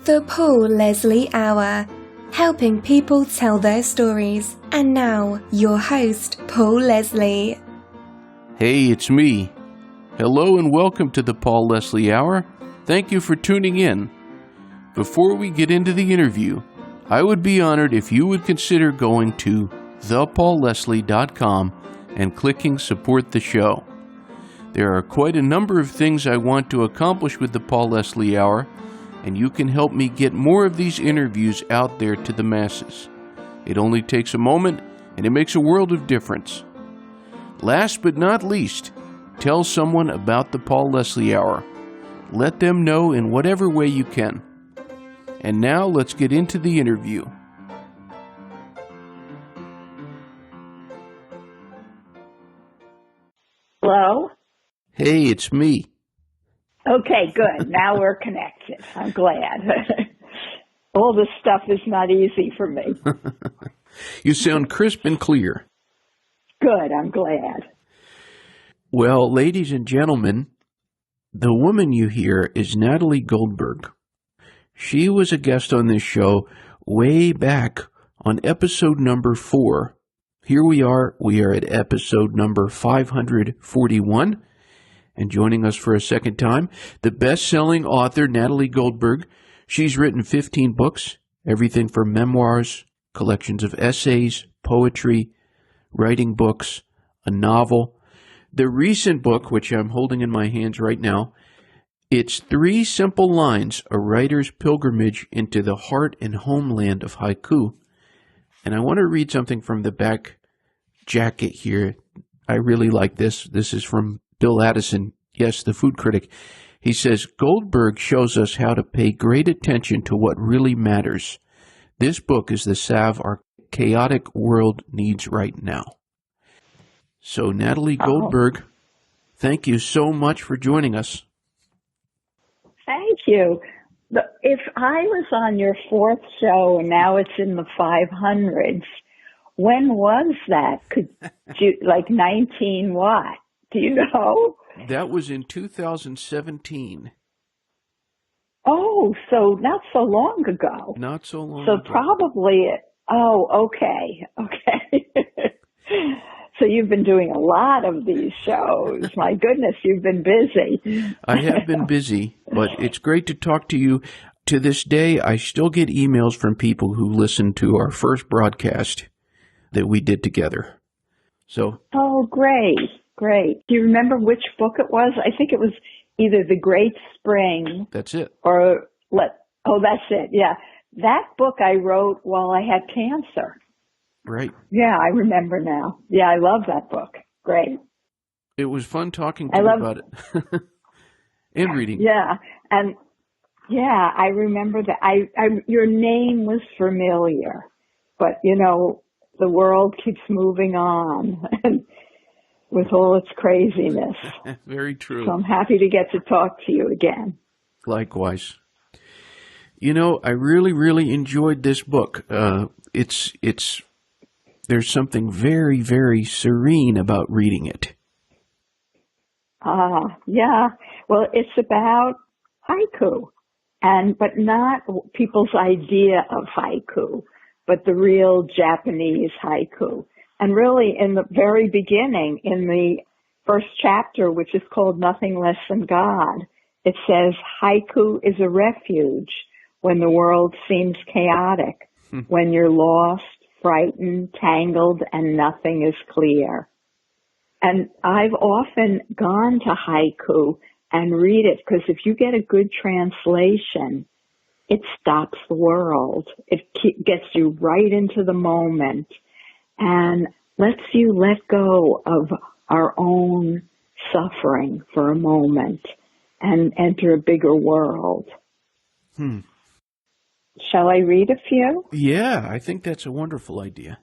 The Paul Leslie Hour, helping people tell their stories. And now, your host, Paul Leslie. Hey, it's me. Hello and welcome to the Paul Leslie Hour. Thank you for tuning in. Before we get into the interview, I would be honored if you would consider going to thepaulleslie.com and clicking Support the Show. There are quite a number of things I want to accomplish with the Paul Leslie Hour, and you can help me get more of these interviews out there to the masses. It only takes a moment, and it makes a world of difference. Last but not least, tell someone about the Paul Leslie Hour. Let them know in whatever way you can. And now let's get into the interview. Hello? Hey, it's me. Okay, good. Now we're connected. I'm glad. All this stuff is not easy for me. You sound crisp and clear. Good, I'm glad. Well, ladies and gentlemen, the woman you hear is Natalie Goldberg. She was a guest on this show way back on episode number 4. Here we are at episode number 541. And joining us for a second time, the best-selling author, Natalie Goldberg. She's written 15 books, everything from memoirs, collections of essays, poetry, writing books, a novel. The recent book, which I'm holding in my hands right now, it's 3 simple lines, a writer's pilgrimage into the heart and homeland of haiku. And I want to read something from the back jacket here. I really like this. This is from Bill Addison, yes, the food critic. He says, Goldberg shows us how to pay great attention to what really matters. This book is the salve our chaotic world needs right now. So, Natalie Goldberg, thank you so much for joining us. Thank you. If I was on your 4th show and now it's in the 500s, when was that? Could you, like 19 what? Do you know? That was in 2017. Oh, so not so long ago. Not so long ago. ago. So probably, okay. So you've been doing a lot of these shows. My goodness, you've been busy. I have been busy, but it's great to talk to you. To this day, I still get emails from people who listened to our first broadcast that we did together. So. Oh, great. Do you remember which book it was? I think it was either The Great Spring. That's it. That's it. Yeah. That book I wrote while I had cancer. Right. Yeah, I remember now. Yeah, I love that book. Great. It was fun talking to you about it. And reading. Yeah. And yeah, I remember that. Your name was familiar, but the world keeps moving on with all its craziness. Very true. So I'm happy to get to talk to you again. Likewise. I really, really enjoyed this book. There's something very, very serene about reading it. Yeah. Well, it's about haiku, but not people's idea of haiku, but the real Japanese haiku. And really, in the very beginning, in the first chapter, which is called Nothing Less Than God, it says, haiku is a refuge when the world seems chaotic, when you're lost, frightened, tangled, and nothing is clear. And I've often gone to haiku and read it, because if you get a good translation, it stops the world. It gets you right into the moment and lets you let go of our own suffering for a moment and enter a bigger world. Shall I read a few? Yeah, I think that's a wonderful idea.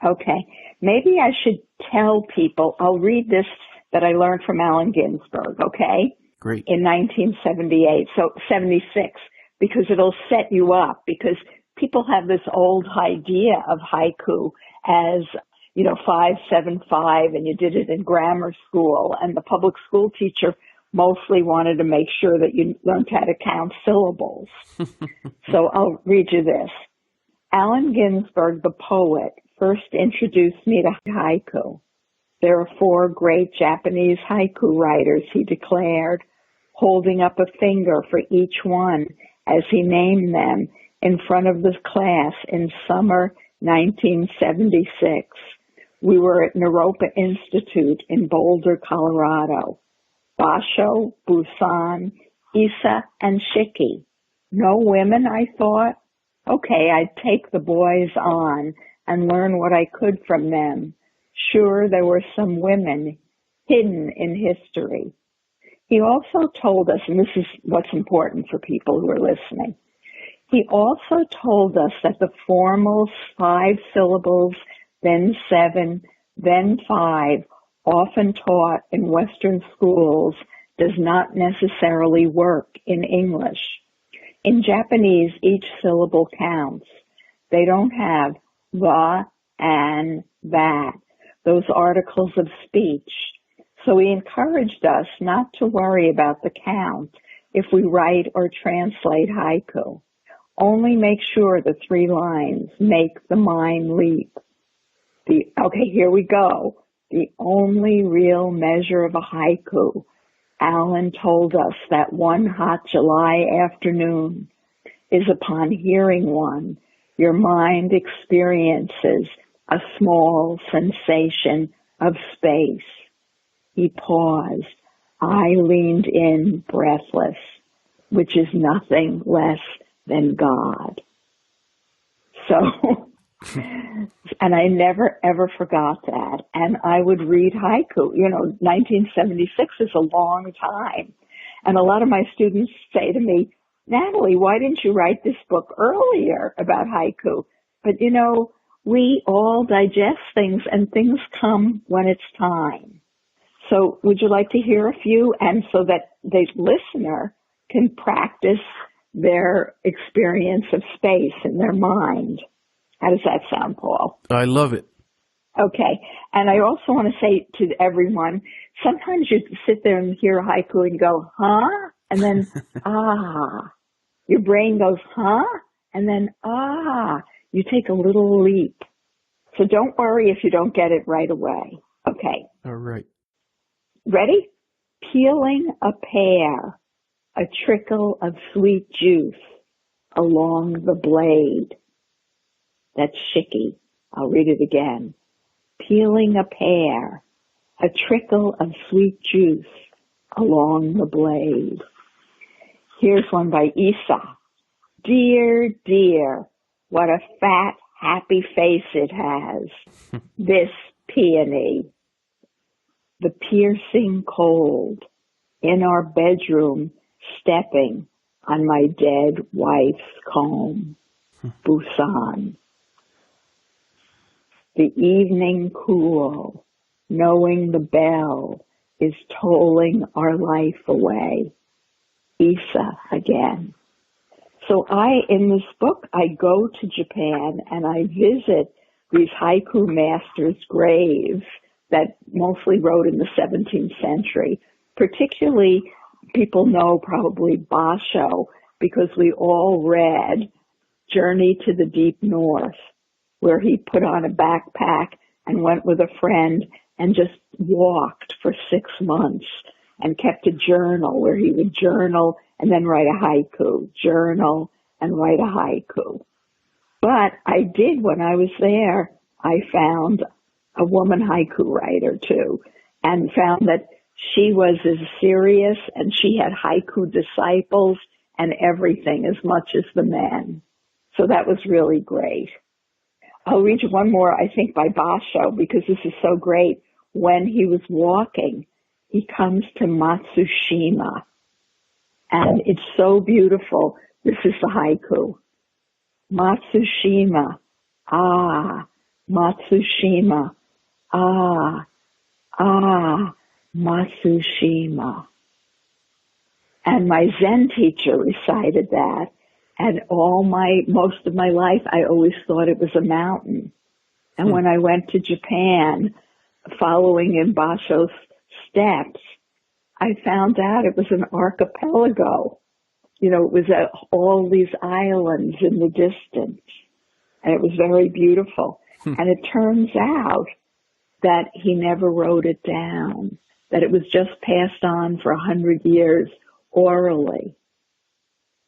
Okay. Maybe I should tell people, I'll read this that I learned from Allen Ginsberg, okay? Great. In 1978, so 76, because it'll set you up, because people have this old idea of haiku as, 575, and you did it in grammar school, and the public school teacher mostly wanted to make sure that you learned how to count syllables. So I'll read you this. Allen Ginsberg, the poet, first introduced me to haiku. There are 4 great Japanese haiku writers, he declared, holding up a finger for each one as he named them in front of the class in summer 1976. We were at Naropa Institute in Boulder, Colorado. Basho, Busan, Isa, and Shiki. No women, I thought. Okay, I'd take the boys on and learn what I could from them. Sure, there were some women hidden in history. He also told us, and this is what's important for people who are listening, he also told us that the formal 5 syllables, then 7, then 5, often taught in Western schools does not necessarily work in English. In Japanese, each syllable counts. They don't have the, and, that, those articles of speech. So he encouraged us not to worry about the count if we write or translate haiku. Only make sure the 3 lines make the mind leap. Okay, here we go. The only real measure of a haiku, Allen told us that one hot July afternoon, is upon hearing one, your mind experiences a small sensation of space. He paused. I leaned in breathless, which is nothing less than God. So, and I never, ever forgot that. And I would read haiku. 1976 is a long time. And a lot of my students say to me, Natalie, why didn't you write this book earlier about haiku? But, we all digest things and things come when it's time. So would you like to hear a few? And so that the listener can practice their experience of space in their mind. How does that sound, Paul? I love it. Okay. And I also want to say to everyone, sometimes you sit there and hear a haiku and go, huh? And then, ah. Your brain goes, huh? And then, ah. You take a little leap. So don't worry if you don't get it right away. Okay. All right. Ready? Peeling a pear, a trickle of sweet juice along the blade. That's Shiki. I'll read it again. Peeling a pear, a trickle of sweet juice along the blade. Here's one by Isa. Dear, dear, what a fat, happy face it has, this peony. The piercing cold in our bedroom stepping on my dead wife's comb. Busan. The evening cool, knowing the bell is tolling our life away. Isa again. So in this book, I go to Japan and I visit these haiku masters' graves that mostly wrote in the 17th century. Particularly, people know probably Basho because we all read Journey to the Deep North, where he put on a backpack and went with a friend and just walked for 6 months and kept a journal where he would journal and then write a haiku, journal and write a haiku. But I did, when I was there, I found a woman haiku writer too, and found that she was as serious and she had haiku disciples and everything as much as the men. So that was really great. I'll read you one more, I think, by Basho, because this is so great. When he was walking, he comes to Matsushima, and it's so beautiful. This is the haiku. Matsushima, ah, Matsushima, ah, ah, Matsushima. And my Zen teacher recited that, and most of my life, I always thought it was a mountain. And when I went to Japan, following in Basho's steps, I found out it was an archipelago. You know, it was all these islands in the distance, and it was very beautiful. And it turns out that he never wrote it down, that it was just passed on for 100 years orally.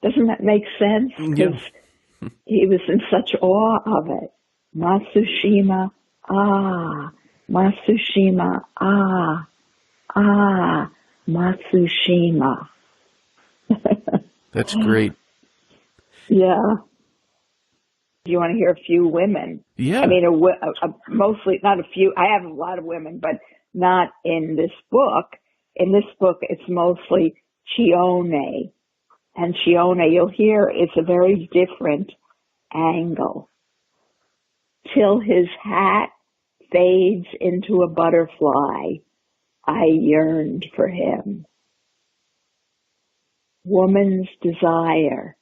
Doesn't that make sense? Because he was in such awe of it. Matsushima, Matsushima, Matsushima. That's great. Yeah. Do you want to hear a few women? Yeah. I mean, mostly, not a few. I have a lot of women, but not in this book. In this book, it's mostly Chione. And Chione, you'll hear, it's a very different angle. Till his hat fades into a butterfly, I yearned for him. Woman's desire,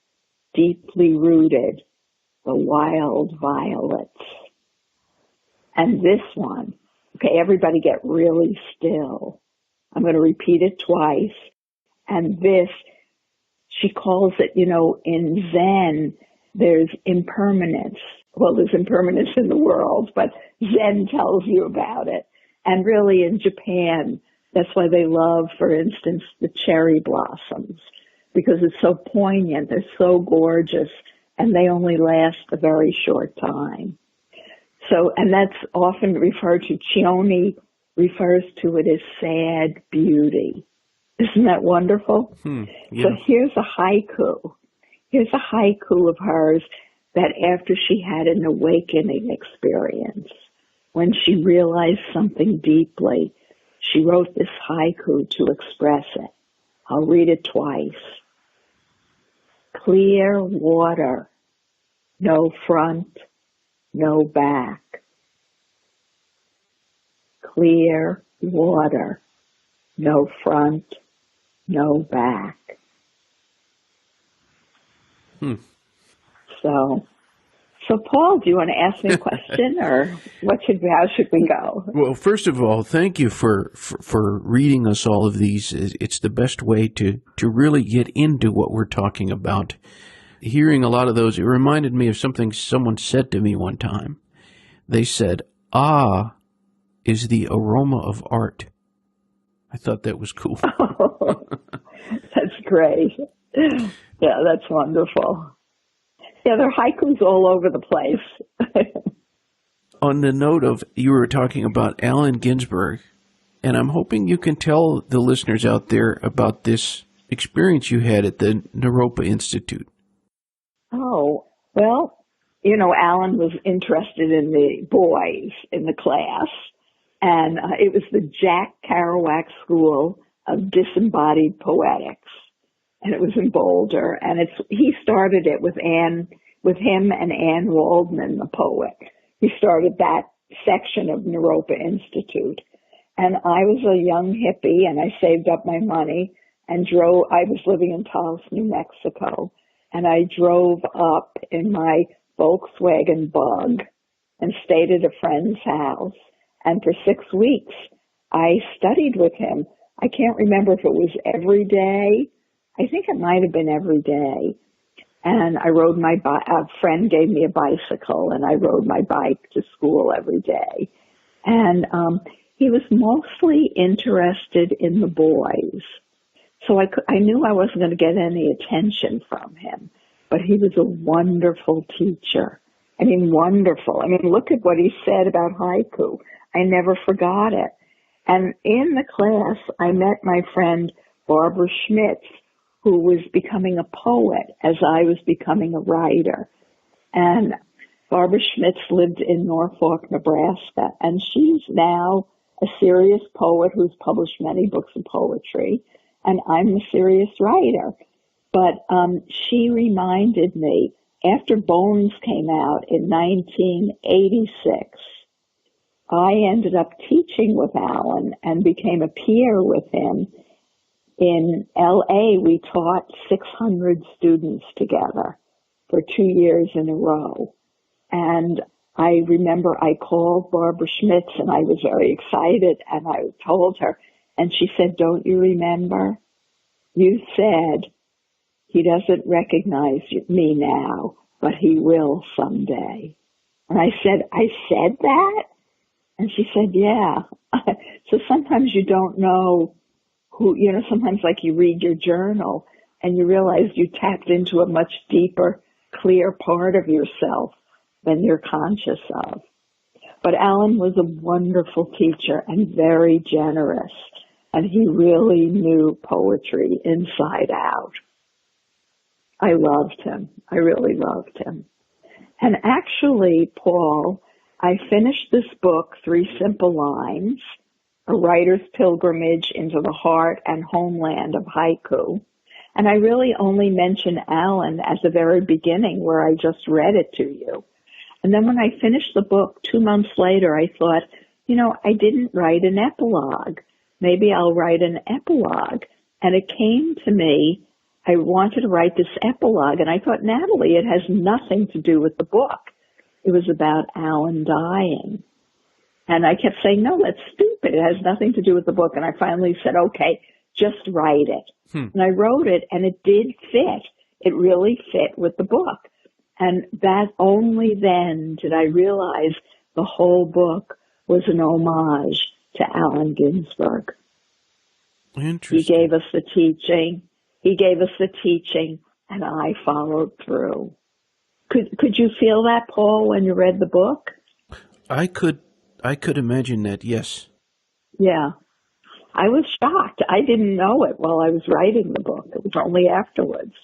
deeply rooted, the wild violets. And this one, okay, everybody get really still. I'm going to repeat it twice. And this, she calls it, you know, in Zen, there's impermanence. Well, there's impermanence in the world, but Zen tells you about it. And really in Japan, that's why they love, for instance, the cherry blossoms, because it's so poignant, they're so gorgeous, and they only last a very short time. So, and that's often referred to, Chione refers to it as sad beauty. Isn't that wonderful? Yeah. So here's a haiku. Here's a haiku of hers that after she had an awakening experience, when she realized something deeply, she wrote this haiku to express it. I'll read it twice. Clear water, no front, no back. Clear water, no front, no back. So Paul, do you want to ask me a question, or how should we go? Well, first of all, thank you for reading us all of these. It's the best way to really get into what we're talking about. Hearing a lot of those, it reminded me of something someone said to me one time. They said, is the aroma of art. I thought that was cool. Oh, that's great. Yeah, that's wonderful. Yeah, there are haikus all over the place. On the note of, you were talking about Allen Ginsberg, and I'm hoping you can tell the listeners out there about this experience you had at the Naropa Institute. Oh, well, you know, Allen was interested in the boys in the class, and it was the Jack Kerouac School of Disembodied Poetics. And it was in Boulder, and he started it with him and Anne Waldman, the poet. He started that section of Naropa Institute. And I was a young hippie, and I saved up my money and I was living in Taos, New Mexico, and I drove up in my Volkswagen Bug and stayed at a friend's house. And for 6 weeks, I studied with him. I can't remember if it was every day. I think it might have been every day. And I rode a friend gave me a bicycle, and I rode my bike to school every day. And he was mostly interested in the boys. So I knew I wasn't going to get any attention from him, but he was a wonderful teacher. I mean, wonderful. I mean, look at what he said about haiku. I never forgot it. And in the class, I met my friend Barbara Schmitz, who was becoming a poet as I was becoming a writer. And Barbara Schmitz lived in Norfolk, Nebraska, and she's now a serious poet who's published many books of poetry, and I'm a serious writer. But she reminded me, after Bones came out in 1986, I ended up teaching with Allen and became a peer with him. In LA, we taught 600 students together for 2 years in a row. And I remember I called Barbara Schmitz, and I was very excited, and I told her, And she said, don't you remember? You said, he doesn't recognize me now, but he will someday. And I said that? And she said, yeah. So sometimes you don't know who, sometimes like you read your journal and you realize you tapped into a much deeper, clear part of yourself than you're conscious of. But Alan was a wonderful teacher and very generous, and he really knew poetry inside out. I loved him. I really loved him. And actually, Paul, I finished this book, 3 Simple Lines, A Writer's Pilgrimage into the Heart and Homeland of Haiku. And I really only mention Alan at the very beginning where I just read it to you. And then when I finished the book 2 months later, I thought, I didn't write an epilogue. Maybe I'll write an epilogue. And it came to me, I wanted to write this epilogue, and I thought, Natalie, it has nothing to do with the book. It was about Alan dying. And I kept saying, no, that's stupid. It has nothing to do with the book. And I finally said, okay, just write it. And I wrote it, and it did fit. It really fit with the book. And that only then did I realize the whole book was an homage to Allen Ginsberg. Interesting. He gave us the teaching, and I followed through. Could you feel that, Paul, when you read the book? I could imagine that, yes. Yeah. I was shocked. I didn't know it while I was writing the book. It was only afterwards.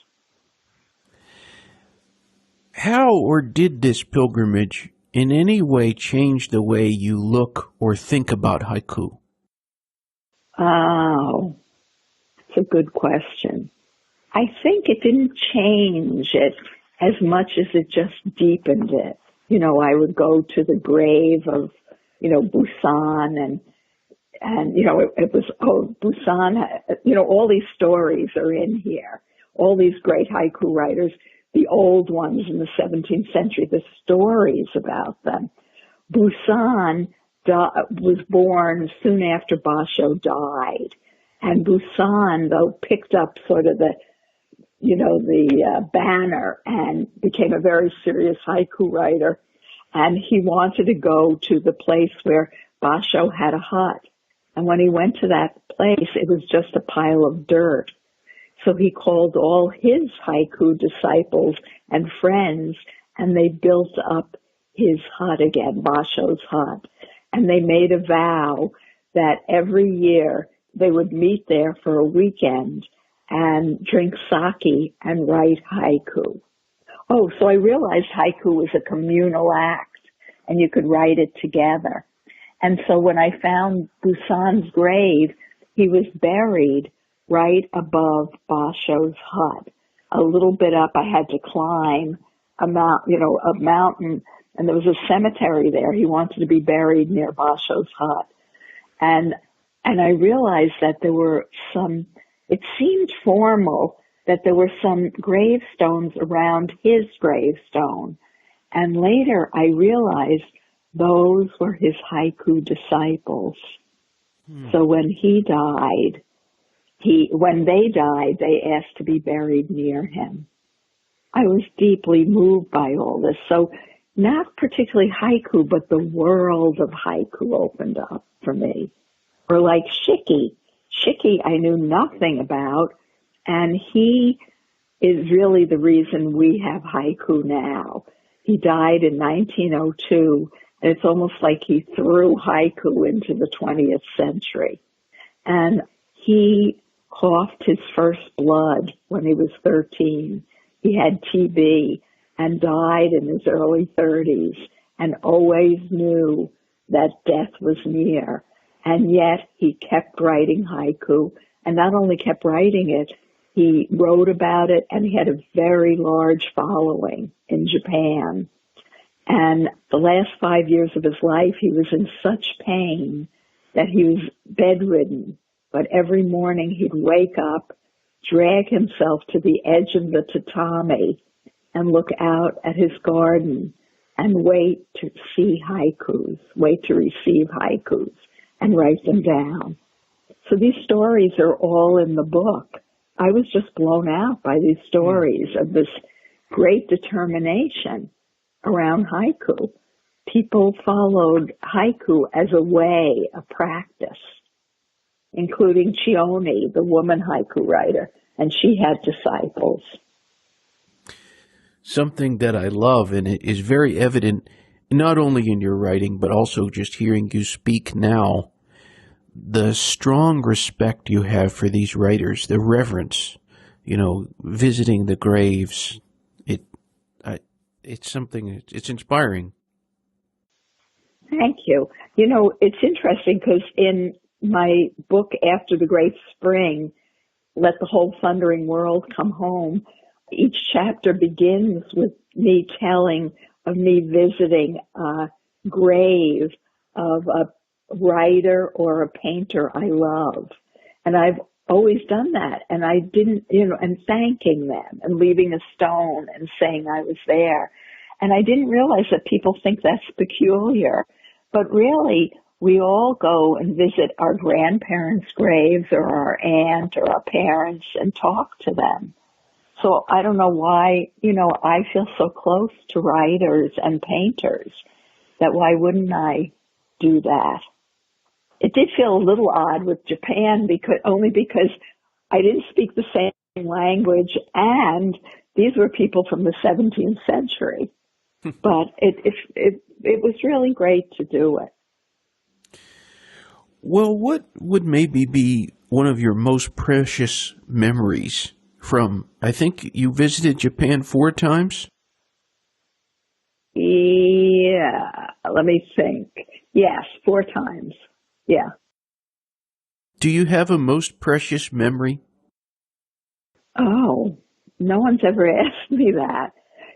How or did this pilgrimage in any way change the way you look or think about haiku? Oh, it's a good question. I think it didn't change it as much as it just deepened it. I would go to the grave of, Busan and it was, Busan, all these stories are in here. All these great haiku writers, the old ones in the 17th century, the stories about them. Busan was born soon after Basho died. And Busan, though, picked up sort of the banner and became a very serious haiku writer. And he wanted to go to the place where Basho had a hut. And when he went to that place, it was just a pile of dirt. So he called all his haiku disciples and friends, and they built up his hut again, Basho's hut. And they made a vow that every year they would meet there for a weekend and drink sake and write haiku. Oh, so I realized haiku was a communal act, and you could write it together. And so when I found Busan's grave, he was buried right above Basho's hut. A little bit up, I had to climb a mountain, and there was a cemetery there. He wanted to be buried near Basho's hut. And I realized that there were it seemed formal that there were some gravestones around his gravestone. And later I realized those were his haiku disciples. So when they died, they asked to be buried near him. I was deeply moved by all this. So not particularly haiku, but the world of haiku opened up for me. Or like Shiki. Shiki I knew nothing about, and he is really the reason we have haiku now. He died in 1902, and it's almost like he threw haiku into the 20th century. And he coughed his first blood when he was 13. He had TB and died in his early 30s and always knew that death was near. And yet he kept writing haiku, and not only kept writing it, he wrote about it, and he had a very large following in Japan. And the last 5 years of his life, he was in such pain that he was bedridden. But every morning he'd wake up, drag himself to the edge of the tatami, and look out at his garden and wait to see haikus, wait to receive haikus and write them down. So these stories are all in the book. I was just blown out by these stories of this great determination around haiku. People followed haiku as a way, a practice, including Chione, the woman haiku writer, and she had disciples. Something that I love, and it is very evident not only in your writing, but also just hearing you speak now, the strong respect you have for these writers, the reverence, visiting the graves. It's something, it's inspiring. Thank you. It's interesting because in my book, After the Great Spring, Let the Whole Thundering World Come Home, each chapter begins with me telling of me visiting a grave of a writer or a painter I love. And I've always done that. And I didn't, and thanking them and leaving a stone and saying I was there. And I didn't realize that people think that's peculiar. But really, we all go and visit our grandparents' graves or our aunt or our parents and talk to them. So I don't know why, I feel so close to writers and painters that why wouldn't I do that? It did feel a little odd with Japan only because I didn't speak the same language and these were people from the 17th century. But it was really great to do it. Well, what would maybe be one of your most precious memories from, I think you visited Japan 4 times? Yeah, let me think. Yes, 4 times. Yeah. Do you have a most precious memory? Oh, no one's ever asked me that.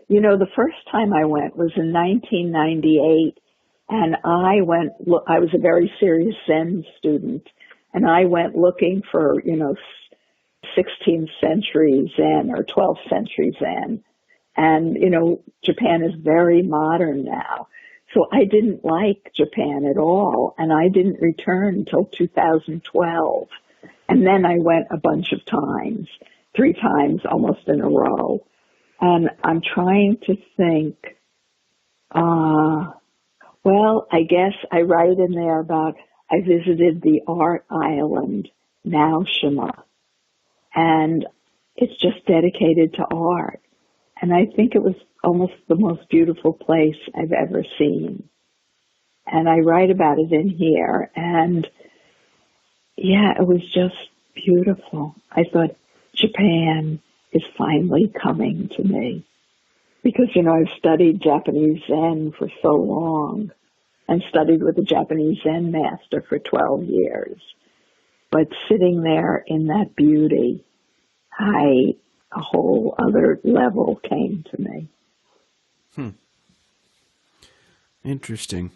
The first time I went was in 1998, and I was a very serious Zen student, and I went looking for, 16th century Zen or 12th century Zen. And, Japan is very modern now. So I didn't like Japan at all, and I didn't return until 2012. And then I went a bunch of times, 3 times almost in a row. And I'm trying to think, well, I guess I write in there about I visited the art island, Naoshima, and it's just dedicated to art. And I think it was almost the most beautiful place I've ever seen. And I write about it in here. And yeah, it was just beautiful. I thought Japan is finally coming to me. Because, I've studied Japanese Zen for so long and studied with a Japanese Zen master for 12 years. But sitting there in that beauty, a whole other level came to me. Interesting.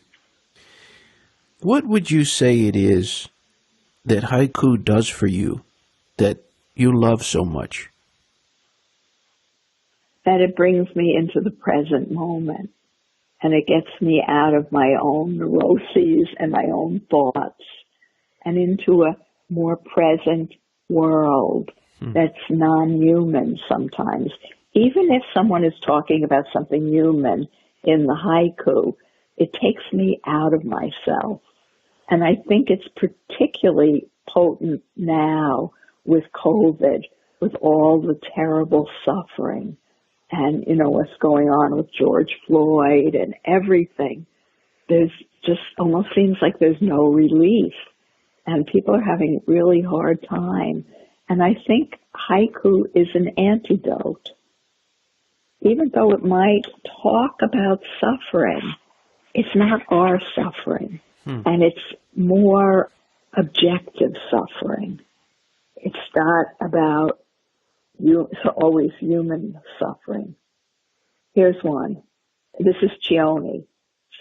What would you say it is that haiku does for you that you love so much? That it brings me into the present moment, and it gets me out of my own neuroses and my own thoughts and into a more present world that's non-human sometimes. Even if someone is talking about something human in the haiku, it takes me out of myself. And I think it's particularly potent now with COVID, with all the terrible suffering and, what's going on with George Floyd and everything. There's just almost seems like there's no relief and people are having really hard time. And I think haiku is an antidote. Even though it might talk about suffering, it's not our suffering. And it's more objective suffering. It's not about always human suffering. Here's one. This is Chione.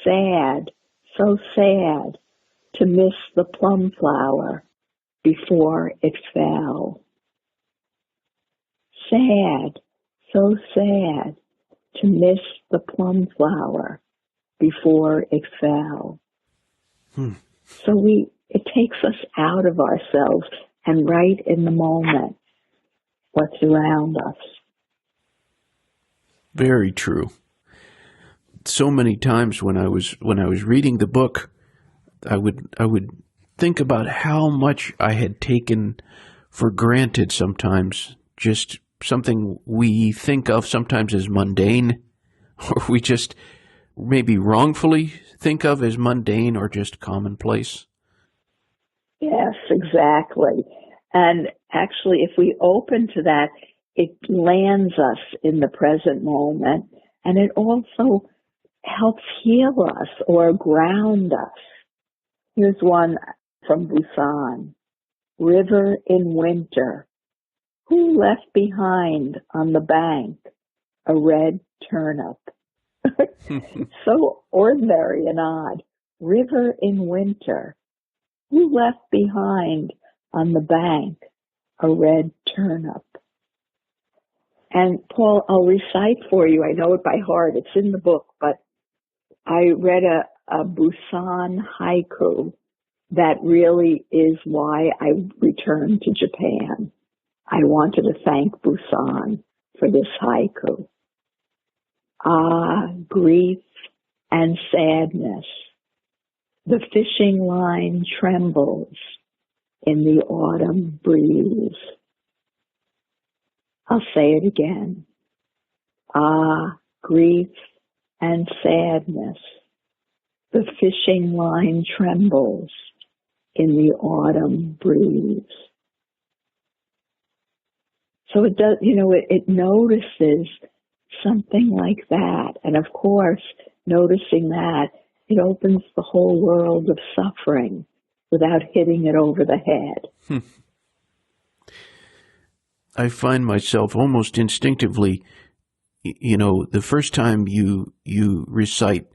Sad, so sad to miss the plum flower before it fell. Sad, so sad to miss the plum flower before it fell. So we It takes us out of ourselves and right in the moment, what's around us. Very true. So many times when I was reading the book, I would think about how much I had taken for granted sometimes, just something we think of sometimes as mundane, or we just maybe wrongfully think of as mundane or just commonplace. Yes, exactly. And actually, if we open to that, it lands us in the present moment, and it also helps heal us or ground us. Here's one from Busan. River in winter. Who left behind on the bank a red turnip? So ordinary and odd. River in winter. Who left behind on the bank a red turnip? And Paul, I'll recite for you. I know it by heart. It's in the book, but I read a Busan haiku that really is why I returned to Japan. I wanted to thank Busan for this haiku. Ah, grief and sadness. The fishing line trembles in the autumn breeze. I'll say it again. Ah, grief and sadness. The fishing line trembles in the autumn breeze. So it does, it notices something like that. And of course, noticing that, it opens the whole world of suffering without hitting it over the head. I find myself almost instinctively, the first time you recite,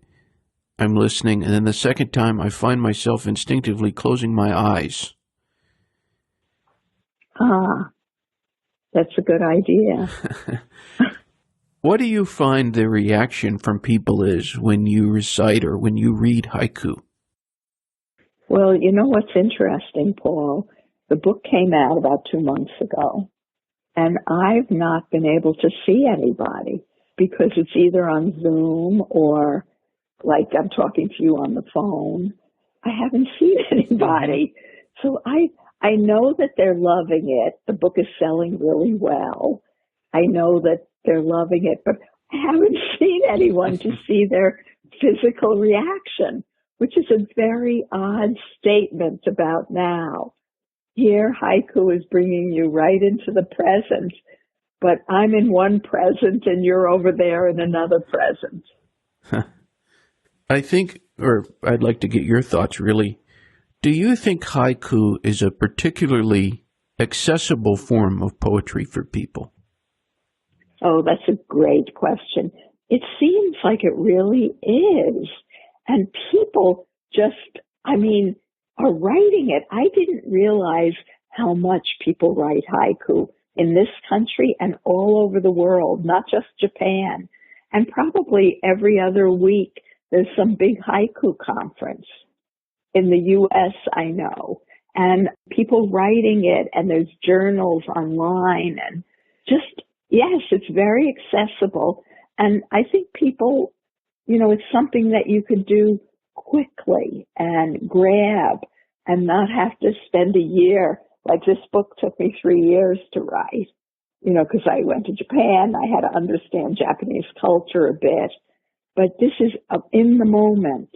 I'm listening, and then the second time I find myself instinctively closing my eyes. Ah, that's a good idea. What do you find the reaction from people is when you recite or when you read haiku? Well, you know what's interesting, Paul? The book came out about 2 months ago, and I've not been able to see anybody because it's either on Zoom or like I'm talking to you on the phone. I haven't seen anybody. So I know that they're loving it. The book is selling really well. I know that they're loving it, but I haven't seen anyone to see their physical reaction, which is a very odd statement about now. Here, haiku is bringing you right into the present, but I'm in one present and you're over there in another present. I think, or I'd like to get your thoughts really. Do you think haiku is a particularly accessible form of poetry for people? Oh, that's a great question. It seems like it really is. And people just, are writing it. I didn't realize how much people write haiku in this country and all over the world, not just Japan. And probably every other week there's some big haiku conference. In the U.S., I know. And people writing it, and there's journals online, and just, yes, it's very accessible. And I think people, it's something that you could do quickly and grab and not have to spend a year. Like this book took me 3 years to write, because I went to Japan. I had to understand Japanese culture a bit. But this is in the moment,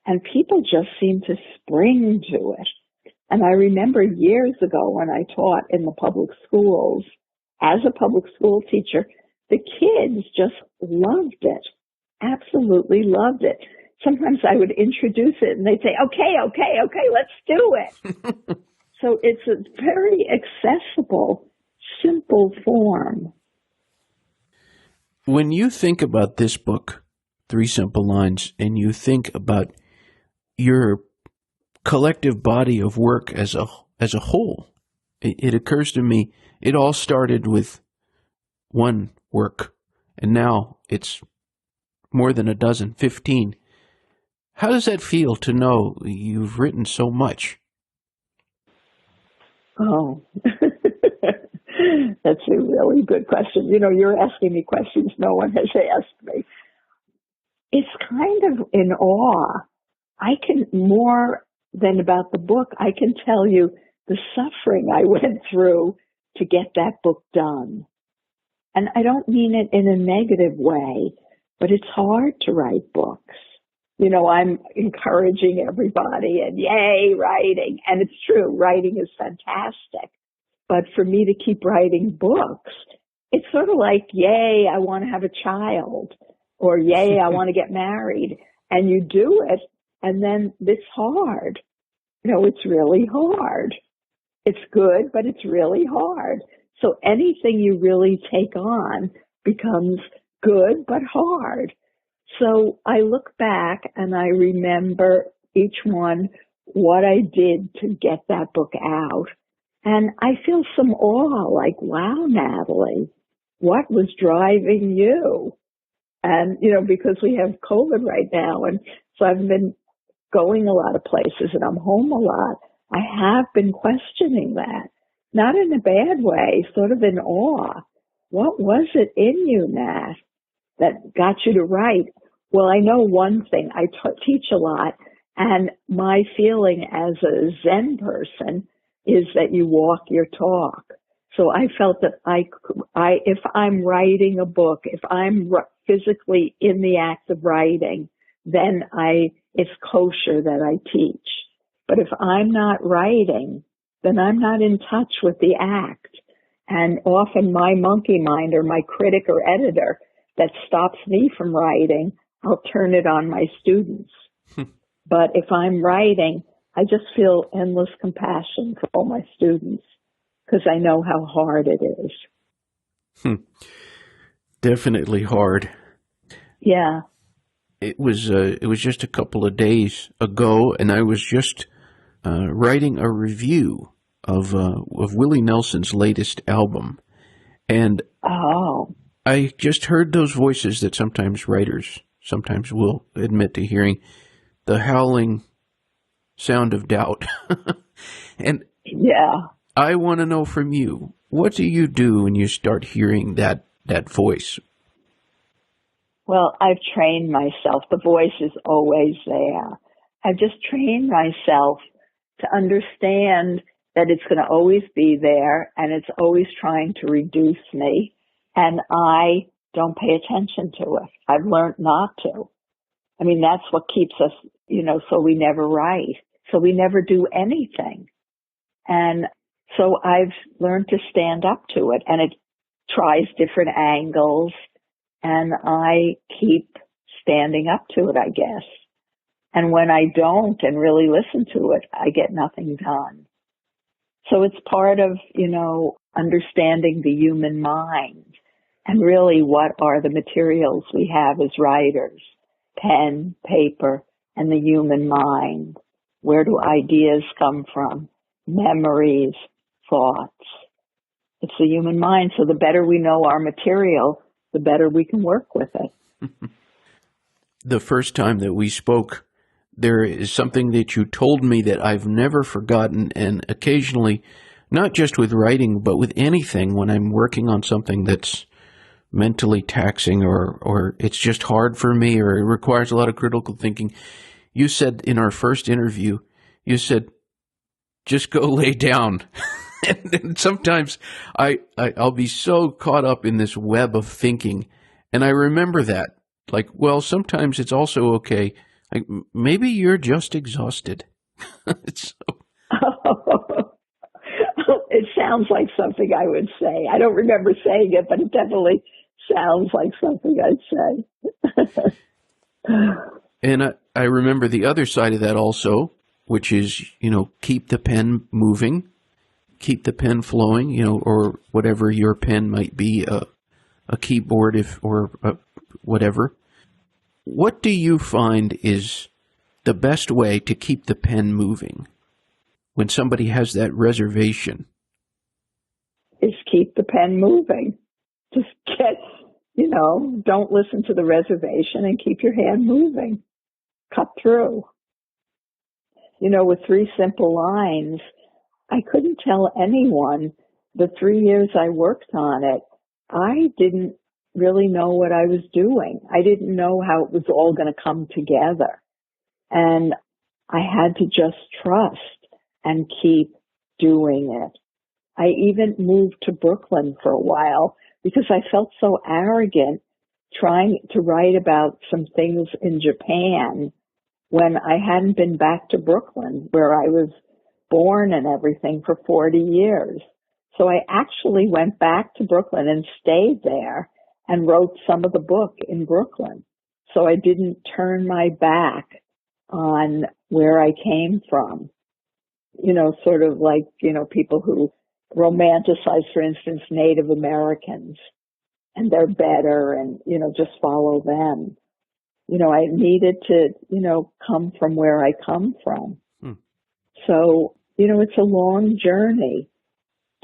and people just seem to spring to it. And I remember years ago when I taught in the public schools, as a public school teacher, the kids just loved it, absolutely loved it. Sometimes I would introduce it and they'd say, okay, let's do it. So it's a very accessible, simple form. When you think about this book, 3 Simple Lines, and you think about your collective body of work as a whole, it occurs to me it all started with one work, and now it's more than a dozen, 15. How does that feel to know you've written so much Oh, that's a really good question. You know, you're asking me questions no one has asked me. It's kind of in awe. I can, more than about the book, I can tell you the suffering I went through to get that book done. And I don't mean it in a negative way, but it's hard to write books. You know, I'm encouraging everybody and yay, writing. And it's true, writing is fantastic. But for me to keep writing books, it's sort of like, yay, I want to have a child, or yay, I want to get married. And you do it, and then it's hard. You know, it's really hard. It's good, but it's really hard. So anything you really take on becomes good, but hard. So I look back and I remember each one, what I did to get that book out. And I feel some awe, like, wow, Natalie, what was driving you? And, you know, because we have COVID right now, and so I've been going a lot of places and I'm home a lot. I have been questioning that, not in a bad way, sort of in awe. What was it in you, Nat, that got you to write? Well, I know one thing. I teach a lot, and my feeling as a Zen person is that you walk your talk. So I felt that if I'm writing a book, if I'm physically in the act of writing, then it's kosher that I teach. But if I'm not writing, then I'm not in touch with the act. And often my monkey mind or my critic or editor that stops me from writing, I'll turn it on my students. But if I'm writing, I just feel endless compassion for all my students because I know how hard it is. Definitely hard. Yeah. It was just a couple of days ago, and I was just writing a review of Willie Nelson's latest album, and I just heard those voices that sometimes writers sometimes will admit to hearing, the howling sound of doubt. And yeah, I want to know from you, what do you do when you start hearing that voice? Well, I've trained myself. The voice is always there. I've just trained myself to understand that it's going to always be there and it's always trying to reduce me. And I don't pay attention to it. I've learned not to. I mean, that's what keeps us, so we never write. So we never do anything. And so I've learned to stand up to it, and it tries different angles, and I keep standing up to it, I guess. And when I don't and really listen to it, I get nothing done. So it's part of, understanding the human mind and really what are the materials we have as writers, pen, paper, and the human mind. Where do ideas come from? Memories, thoughts. It's the human mind. So the better we know our material, the better we can work with it. The first time that we spoke, there is something that you told me that I've never forgotten, and occasionally, not just with writing, but with anything, when I'm working on something that's mentally taxing or it's just hard for me or it requires a lot of critical thinking. You said in our first interview, you said, just go lay down. And sometimes I'll be so caught up in this web of thinking. And I remember that. Like, well, sometimes it's also okay. Like, maybe you're just exhausted. It sounds like something I would say. I don't remember saying it, but it definitely sounds like something I'd say. And I remember the other side of that also, which is, keep the pen moving, keep the pen flowing, or whatever your pen might be, a keyboard or whatever. What do you find is the best way to keep the pen moving when somebody has that reservation? Is keep the pen moving. Just don't listen to the reservation and keep your hand moving. Cut through. With 3 simple lines, I couldn't tell anyone. The 3 years I worked on it, I didn't really know what I was doing. I didn't know how it was all going to come together. And I had to just trust and keep doing it. I even moved to Brooklyn for a while because I felt so arrogant trying to write about some things in Japan when I hadn't been back to Brooklyn, where I was born and everything, for 40 years. So I actually went back to Brooklyn and stayed there and wrote some of the book in Brooklyn. So I didn't turn my back on where I came from. Sort of like, people who romanticize, for instance, Native Americans, and they're better and, just follow them. I needed to, come from where I come from. So, it's a long journey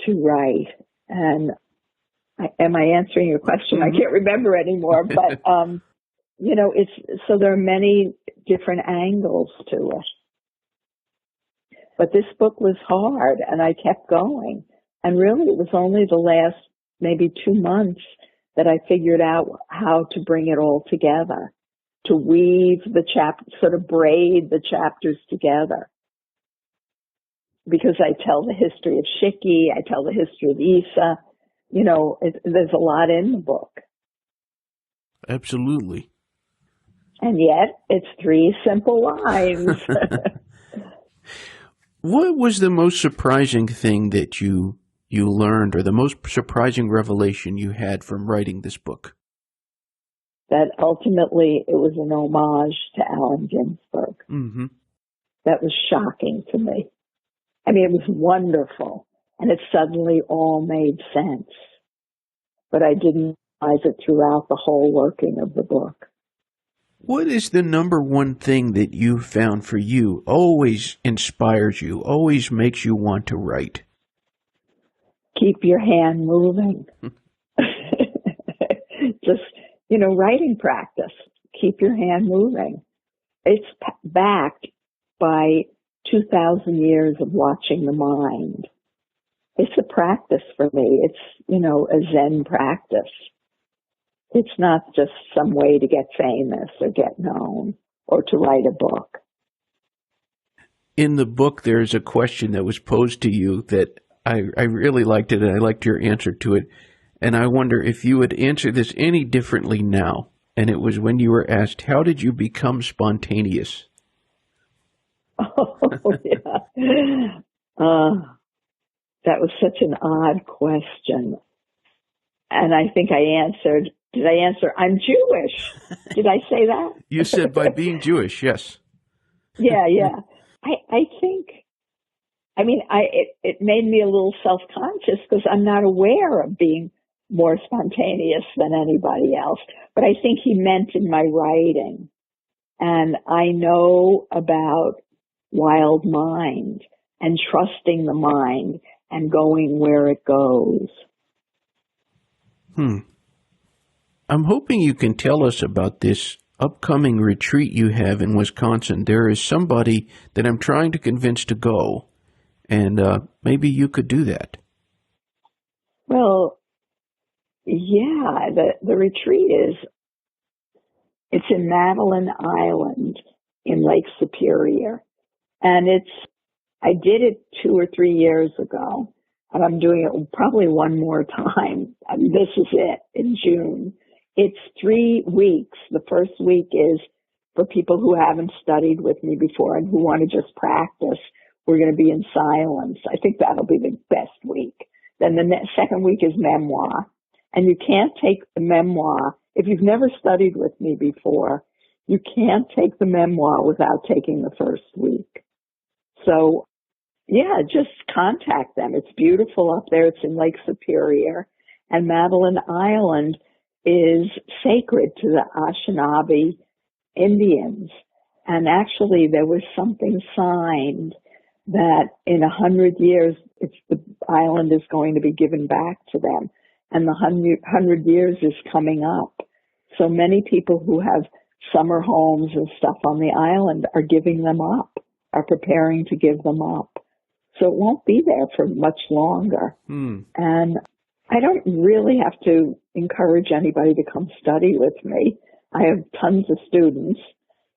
to write. And am I answering your question? I can't remember anymore, but, so there are many different angles to it. But this book was hard and I kept going. And really it was only the last maybe 2 months that I figured out how to bring it all together, to weave the sort of braid the chapters together. Because I tell the history of Shiki, I tell the history of Isa, there's a lot in the book. Absolutely. And yet it's 3 simple lines. What was the most surprising thing that you learned, or the most surprising revelation you had from writing this book? That ultimately it was an homage to Allen Ginsberg. Mm-hmm. That was shocking to me. I mean, it was wonderful, and it suddenly all made sense. But I didn't realize it throughout the whole working of the book. What is the number one thing that you found for you, always inspires you, always makes you want to write? Keep your hand moving. Just, writing practice. Keep your hand moving. It's backed by 2,000 years of watching the mind. It's a practice for me. It's, a Zen practice. It's not just some way to get famous or get known or to write a book. In the book, there's a question that was posed to you that I really liked it, and I liked your answer to it. And I wonder if you would answer this any differently now. And it was when you were asked, how did you become spontaneous? Oh, yeah. That was such an odd question. And I think I answered, I'm Jewish. Did I say that? You said by being Jewish, yes. Yeah. I think, it made me a little self-conscious because I'm not aware of being more spontaneous than anybody else. But I think he meant in my writing. And I know about wild mind and trusting the mind and going where it goes. I'm hoping you can tell us about this upcoming retreat you have in Wisconsin. There is somebody that I'm trying to convince to go, and maybe you could do that. Well, yeah, the retreat it's in Madeline Island in Lake Superior. And I did it 2 or 3 years ago, and I'm doing it probably one more time. This is it in June. It's 3 weeks. The first week is for people who haven't studied with me before and who want to just practice. We're going to be in silence. I think that'll be the best week. Then the second week is memoir. And you can't take the memoir. If you've never studied with me before, you can't take the memoir without taking the first week. So, yeah, just contact them. It's beautiful up there. It's in Lake Superior. And Madeline Island is sacred to the Anishinaabe Indians. And actually, there was something signed that in 100 years, the island is going to be given back to them. And the 100 years is coming up. So many people who have summer homes and stuff on the island are giving them up, are preparing to give them up. So it won't be there for much longer. And I don't really have to encourage anybody to come study with me. I have tons of students,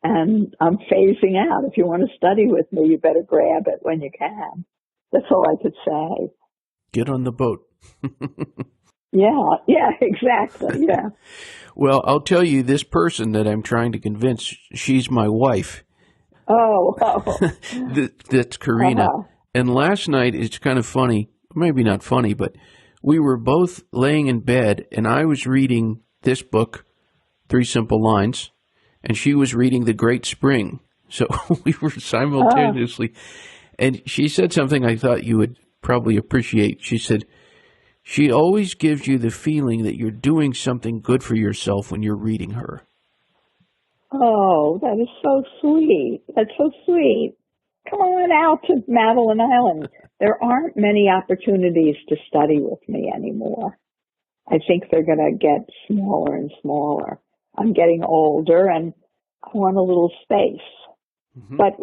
and I'm phasing out. If you want to study with me, you better grab it when you can. That's all I could say. Get on the boat. Yeah, exactly, yeah. Well, I'll tell you, this person that I'm trying to convince, she's my wife. Oh. That's Karina. And last night, it's kind of funny, maybe not funny, but we were both laying in bed, and I was reading this book, 3 Simple Lines, and she was reading The Great Spring. So we were simultaneously, and she said something I thought you would probably appreciate. She said, she always gives you the feeling that you're doing something good for yourself when you're reading her. Oh, that is so sweet. That's so sweet. Come on out to Madeline Island. There aren't many opportunities to study with me anymore. I think they're going to get smaller and smaller. I'm getting older and I want a little space. But,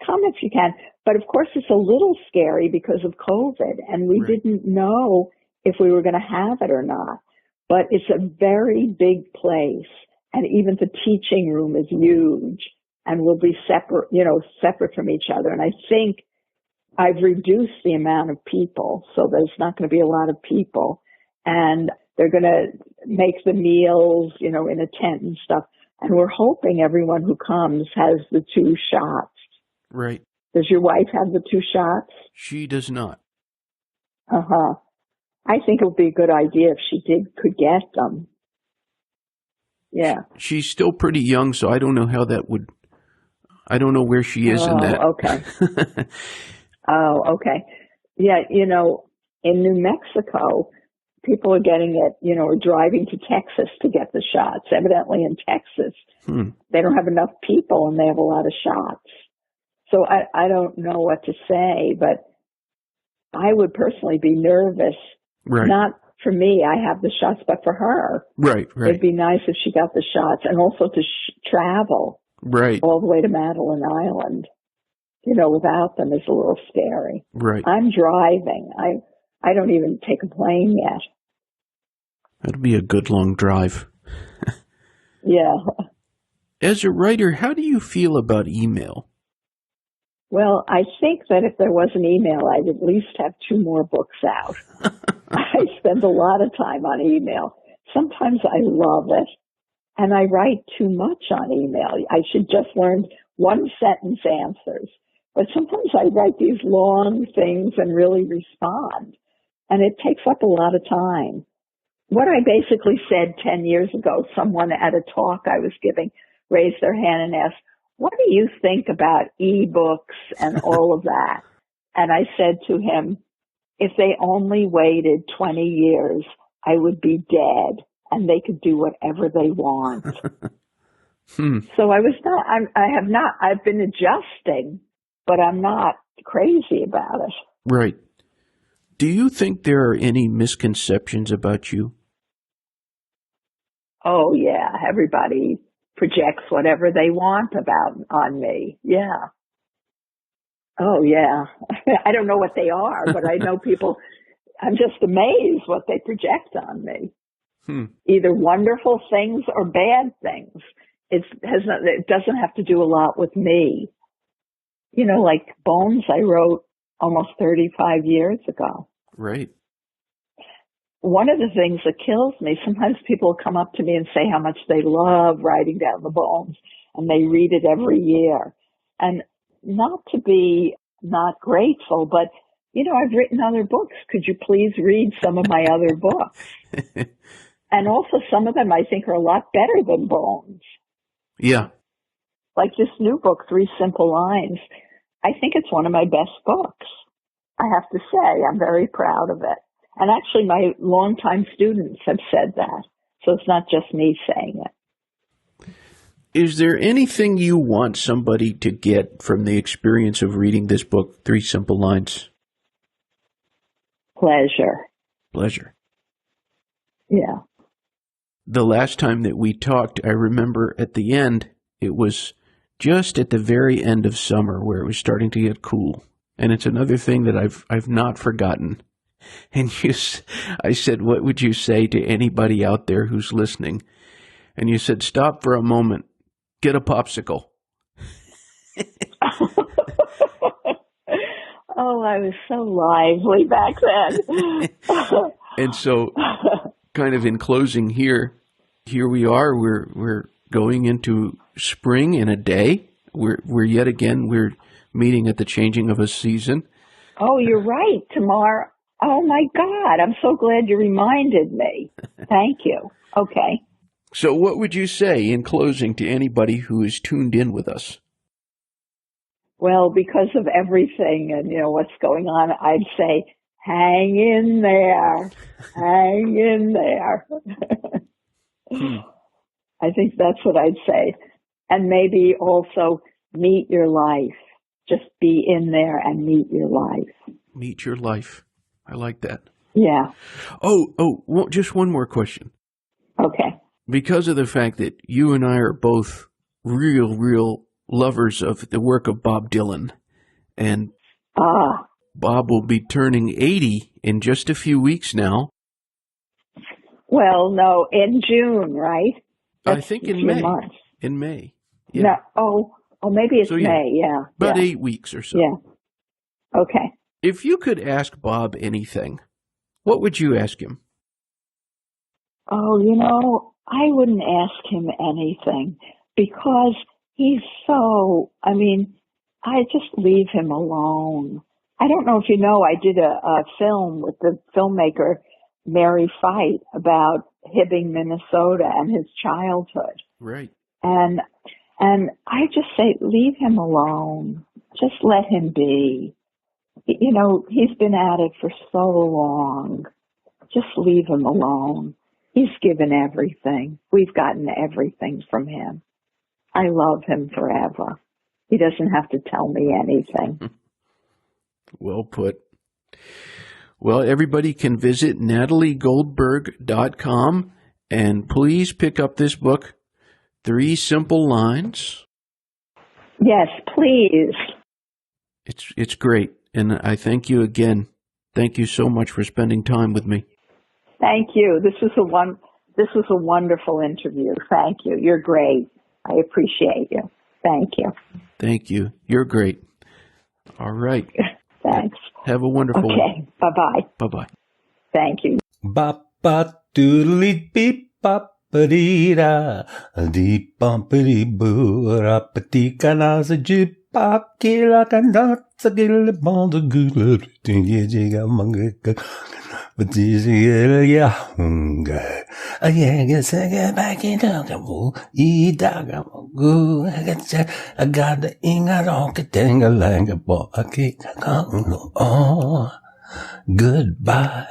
come if you can. But, of course, it's a little scary because of COVID, and we didn't know if we were going to have it or not. But it's a very big place, and even the teaching room is huge, and we'll be separate from each other. And I think I've reduced the amount of people, so there's not going to be a lot of people. And they're going to make the meals, in a tent and stuff. And we're hoping everyone who comes has the 2 shots. Right. Does your wife have the 2 shots? She does not. I think it would be a good idea if she could get them. Yeah. She's still pretty young, so I don't know how that would, I don't know where she is in that. Okay. Okay. Yeah, in New Mexico, people are getting it, or driving to Texas to get the shots. Evidently in Texas, they don't have enough people and they have a lot of shots. So I don't know what to say, but I would personally be nervous. Right. Not for me, I have the shots, but for her. Right. It'd be nice if she got the shots, and also to travel all the way to Madeline Island. Without them is a little scary. Right. I'm driving. I don't even take a plane yet. That'll be a good long drive. Yeah. As a writer, how do you feel about email? Well, I think that if there was an email, I'd at least have 2 more books out. I spend a lot of time on email. Sometimes I love it, and I write too much on email. I should just learn 1-sentence answers. But sometimes I write these long things and really respond, and it takes up a lot of time. What I basically said 10 years ago, someone at a talk I was giving raised their hand and asked, what do you think about e-books and all of that? And I said to him, if they only waited 20 years, I would be dead and they could do whatever they want. So I've been adjusting, but I'm not crazy about it. Right. Do you think there are any misconceptions about you? Oh, yeah. Everybody projects whatever they want on me. Yeah. Oh, yeah. I don't know what they are, but I know people, I'm just amazed what they project on me. Either wonderful things or bad things. It doesn't have to do a lot with me. Like Bones, I wrote almost 35 years ago. Right. One of the things that kills me, sometimes people come up to me and say how much they love writing down the Bones, and they read it every year. And not to be not grateful, but, I've written other books. Could you please read some of my other books? And also some of them I think are a lot better than Bones. Yeah. Like this new book, 3 Simple Lines. I think it's one of my best books. I have to say, I'm very proud of it. And actually, my longtime students have said that. So it's not just me saying it. Is there anything you want somebody to get from the experience of reading this book, 3 Simple Lines? Pleasure. Pleasure. Yeah. The last time that we talked, I remember at the end, it was just at the very end of summer where it was starting to get cool. And it's another thing that I've not forgotten. And I said, what would you say to anybody out there who's listening? And you said, stop for a moment, get a popsicle. Oh, I was so lively back then. And so, kind of in closing here we are. We're going into spring in a day. We're yet again meeting at the changing of a season. Oh, you're right. Tomorrow. Oh my God! I'm so glad you reminded me. Thank you. Okay. So, what would you say in closing to anybody who is tuned in with us? Well, because of everything and, what's going on, I'd say, hang in there. Hang in there. I think that's what I'd say. And maybe also meet your life. Just be in there and meet your life. Meet your life. I like that. Yeah. Oh, just one more question. Okay. Because of the fact that you and I are both real lovers of the work of Bob Dylan, and Bob will be turning 80 in just a few weeks now. Well, no, in June, right? That's I think in May. Months. In May. Yeah. No, maybe it's May, yeah. About 8 weeks or so. Yeah. Okay. If you could ask Bob anything, what would you ask him? Oh, I wouldn't ask him anything because he's I just leave him alone. I don't know if you know, I did a film with the filmmaker Mary Fight about Hibbing, Minnesota and his childhood. Right. And I just say, leave him alone. Just let him be. He's been at it for so long. Just leave him alone. He's given everything. We've gotten everything from him. I love him forever. He doesn't have to tell me anything. Well put. Well, everybody can visit NatalieGoldberg.com and please pick up this book, 3 Simple Lines. Yes, please. It's great, and I thank you again. Thank you so much for spending time with me. Thank you. This was a wonderful interview. Thank you. You're great. I appreciate you. Thank you. Thank you. You're great. All right. Thanks. Have a wonderful one. Okay. Bye-bye. Bye-bye. Thank you. Ba-ba doodly beep bop dee da dee bumpity boo rapati kanaza jip bop kila kanatsa gil bonda gula tingy jiga manga but this yeah hunga a yeah say back in the woo e daga go I got the inga rock tinga langa bo okay oh goodbye.